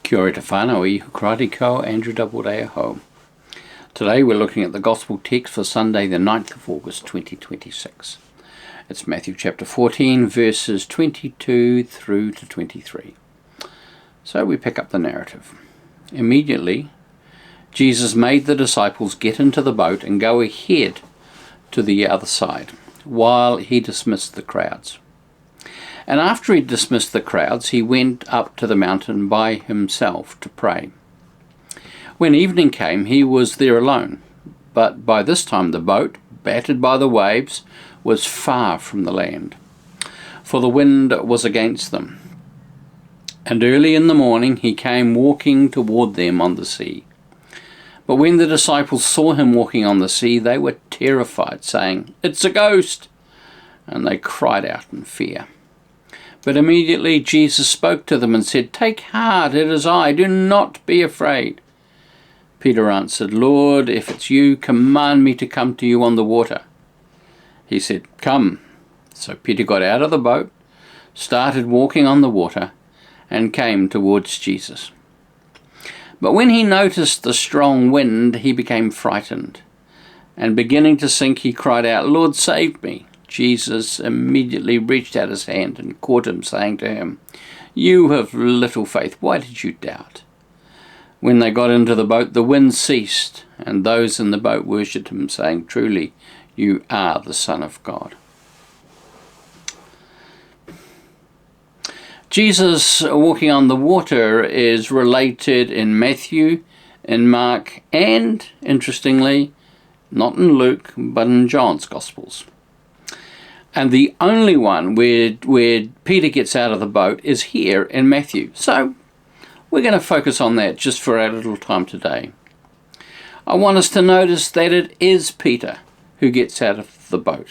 Kia ora te whānau I Karate Ko, Andrew Doubleday aho. Today we're looking at the Gospel text for Sunday the 9th of August 2026. It's Matthew chapter 14 verses 22 through to 23. So we pick up the narrative. Immediately Jesus made the disciples get into the boat and go ahead to the other side, while he dismissed the crowds. And after he dismissed the crowds, he went up to the mountain by himself to pray. When evening came, he was there alone, but by this time the boat, battered by the waves, was far from the land, for the wind was against them. And early in the morning he came walking toward them on the sea. But when the disciples saw him walking on the sea, they were terrified, saying, "It's a ghost!" And they cried out in fear. But immediately Jesus spoke to them and said, "Take heart, it is I, do not be afraid." Peter answered, "Lord, if it's you, command me to come to you on the water." He said, "Come." So Peter got out of the boat, started walking on the water, and came towards Jesus. But when he noticed the strong wind, he became frightened, and beginning to sink, he cried out, "Lord, save me." Jesus immediately reached out his hand and caught him, saying to him, "You have little faith, why did you doubt?" When they got into the boat, the wind ceased, and those in the boat worshipped him, saying, "Truly, you are the Son of God." Jesus walking on the water is related in Matthew, in Mark, and, interestingly, not in Luke, but in John's Gospels. And the only one where Peter gets out of the boat is here in Matthew. So we're going to focus on that just for our little time today. I want us to notice that it is Peter who gets out of the boat.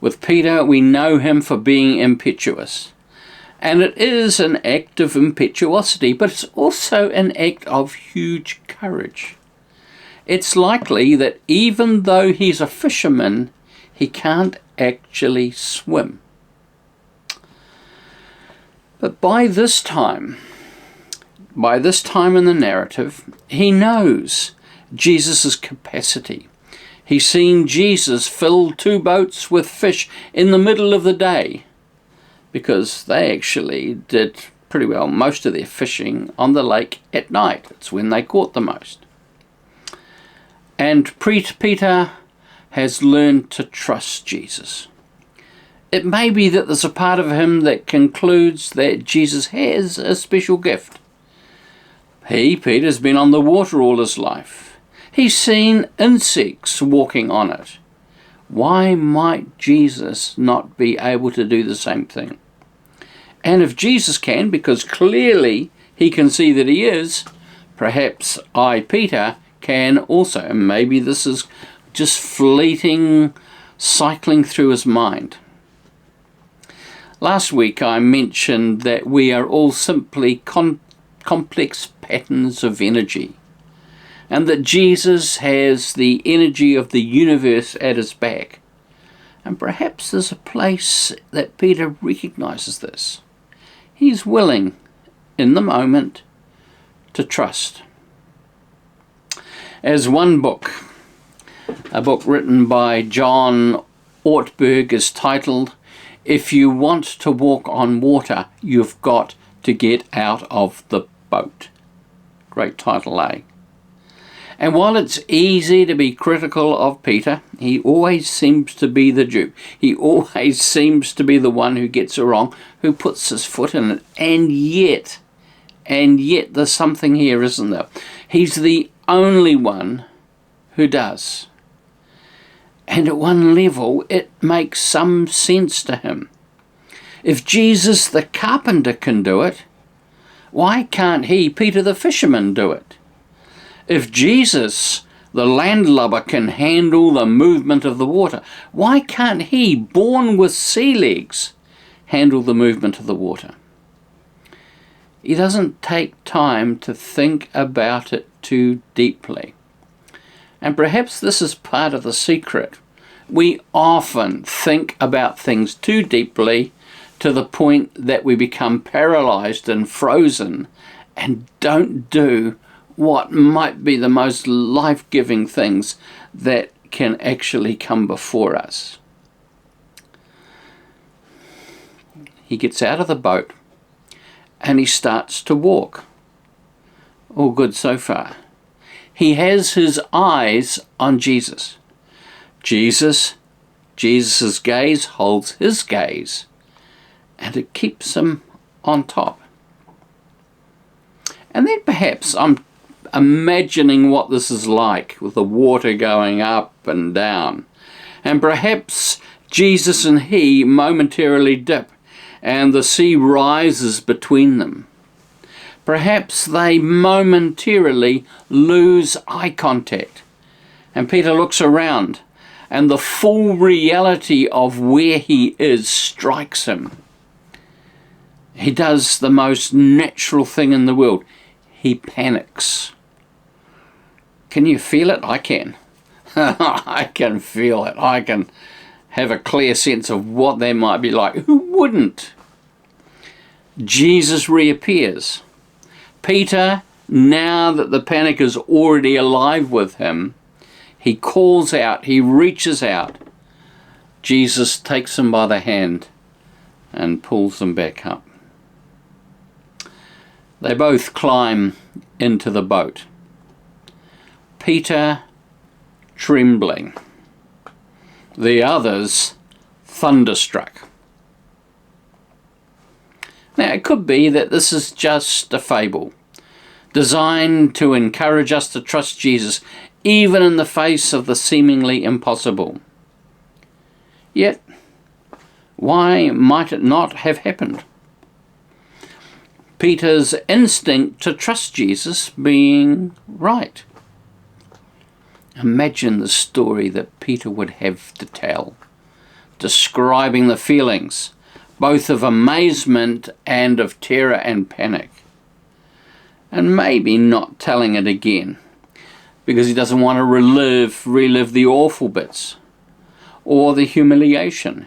With Peter, we know him for being impetuous. And it is an act of impetuosity, but it's also an act of huge courage. It's likely that even though he's a fisherman, he can't actually swim. But by this time in the narrative, he knows Jesus' capacity. He's seen Jesus fill 2 boats with fish in the middle of the day, because they actually did pretty well most of their fishing on the lake at night. It's when they caught the most. And Peter has learned to trust Jesus. It may be that there's a part of him that concludes that Jesus has a special gift. Peter's been on the water all his life. He's seen insects walking on it. Why might Jesus not be able to do the same thing? And if Jesus can, because clearly he can see that he is, perhaps I, Peter, can also. And maybe this is just fleeting, cycling through his mind. Last week I mentioned that we are all simply complex patterns of energy, and that Jesus has the energy of the universe at his back. And perhaps there's a place that Peter recognizes this. He's willing, in the moment, to trust. As one book, a book written by John Ortberg, is titled, "If You Want to Walk on Water, You've Got to Get Out of the Boat." Great title, eh? And while it's easy to be critical of Peter, he always seems to be the dupe. He always seems to be the one who gets it wrong, who puts his foot in it. And yet there's something here, isn't there? He's the only one who does. And at one level, it makes some sense to him. If Jesus the carpenter can do it, why can't he, Peter the fisherman, do it? If Jesus, the landlubber, can handle the movement of the water, why can't he, born with sea legs, handle the movement of the water? He doesn't take time to think about it too deeply. And perhaps this is part of the secret. We often think about things too deeply to the point that we become paralyzed and frozen and don't do what might be the most life-giving things that can actually come before us. He gets out of the boat and he starts to walk. All good so far. He has his eyes on Jesus. Jesus' gaze holds his gaze, and it keeps him on top. And then perhaps I'm imagining what this is like with the water going up and down. And perhaps Jesus and he momentarily dip and the sea rises between them. Perhaps they momentarily lose eye contact. And Peter looks around and the full reality of where he is strikes him. He does the most natural thing in the world. He panics. Can you feel it? I can. I can feel it. I can have a clear sense of what that might be like. Who wouldn't? Jesus reappears. Peter, now that the panic is already alive with him, he calls out, he reaches out. Jesus takes him by the hand and pulls him back up. They both climb into the boat. Peter trembling, the others thunderstruck. Now, it could be that this is just a fable, designed to encourage us to trust Jesus, even in the face of the seemingly impossible. Yet, why might it not have happened? Peter's instinct to trust Jesus being right. Imagine the story that Peter would have to tell, describing the feelings, both of amazement and of terror and panic. And maybe not telling it again, because he doesn't want to relive the awful bits, or the humiliation.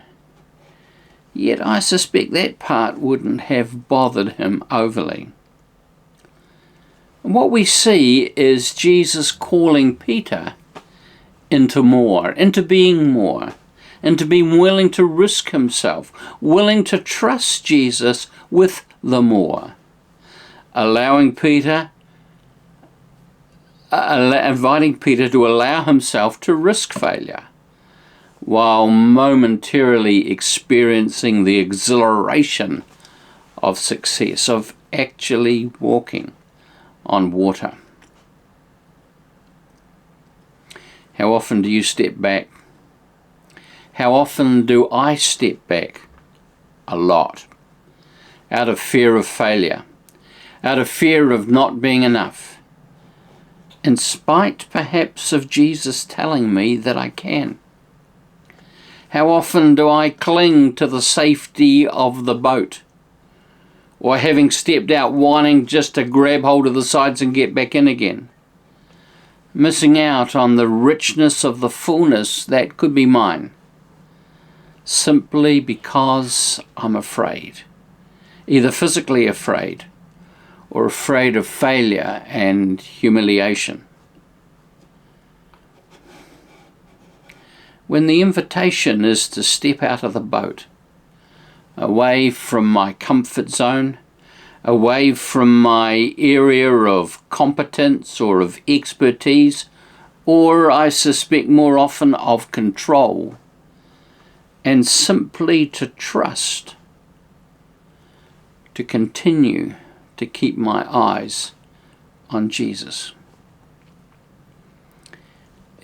Yet I suspect that part wouldn't have bothered him overly. And what we see is Jesus calling Peter into more, into being more, into being willing to risk himself, willing to trust Jesus with the more, inviting Peter to allow himself to risk failure, while momentarily experiencing the exhilaration of success, of actually walking on water. How often do you step back? How often do I step back? A lot. Out of fear of failure, out of fear of not being enough, in spite perhaps of Jesus telling me that I can. How often do I cling to the safety of the boat, or having stepped out wanting just to grab hold of the sides and get back in again, missing out on the richness of the fullness that could be mine, simply because I'm afraid, either physically afraid or afraid of failure and humiliation. When the invitation is to step out of the boat, away from my comfort zone, away from my area of competence or of expertise, or I suspect more often of control, and simply to trust, to continue to keep my eyes on Jesus.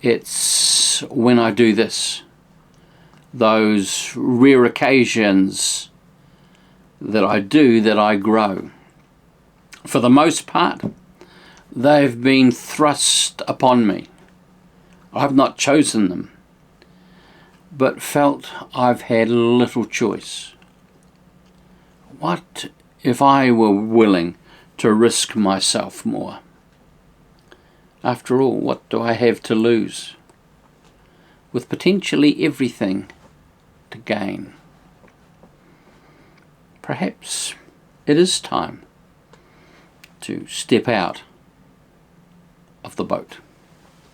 It's when I do this, those rare occasions that I do, that I grow. For the most part, they've been thrust upon me. I've not chosen them, but felt I've had little choice. What if I were willing to risk myself more? After all, what do I have to lose, with potentially everything to gain? Perhaps it is time to step out of the boat.